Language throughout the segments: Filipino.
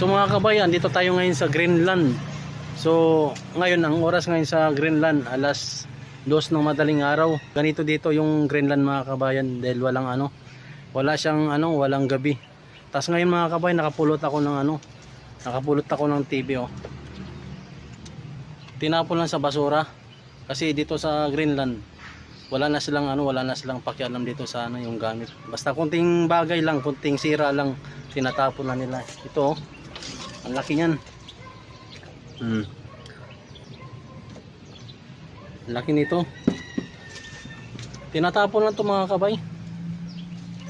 So mga kabayan, dito tayo ngayon sa Greenland. So ngayon, ang oras ngayon sa Greenland, alas 2 ng madaling araw. Ganito dito yung Greenland mga kabayan, dahil walang wala siyang walang gabi. Tapos ngayon mga kabayan, nakapulot ako ng TV Tinapon lang sa basura kasi dito sa Greenland wala na silang pakialam dito sa yung gamit. Basta kunting bagay lang, kunting sira lang, tinatapon na nila. Ito ang laki niyan. Laki nito. Tinatapon lang to mga kabay.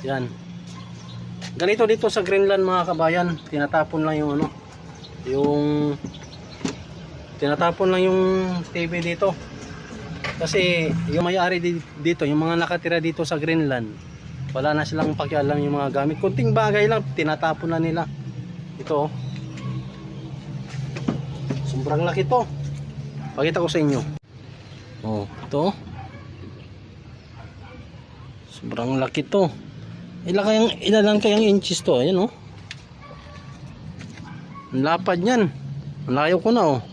Yan. Ganito dito sa Greenland mga kabayan, tinatapon lang tinatapon lang yung TV dito. Kasi yung may-ari dito, yung mga nakatira dito sa Greenland, wala na silang pakialam yung mga gamit. Kunting bagay lang, tinatapon na nila. Ito sobrang laki to. Pakita ko sa inyo. Ito. Sobrang laki to. Ilan kayang inches to? Ayan Ang lapad niyan. Ang layo ko na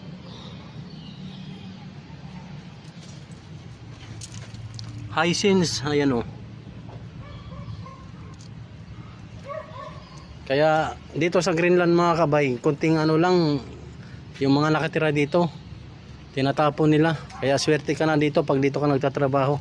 Hisense, ayan Kaya dito sa Greenland mga kabay, kunting lang yung mga nakatira dito, tinatapon nila. Kaya swerte ka na dito pag dito ka nagtatrabaho.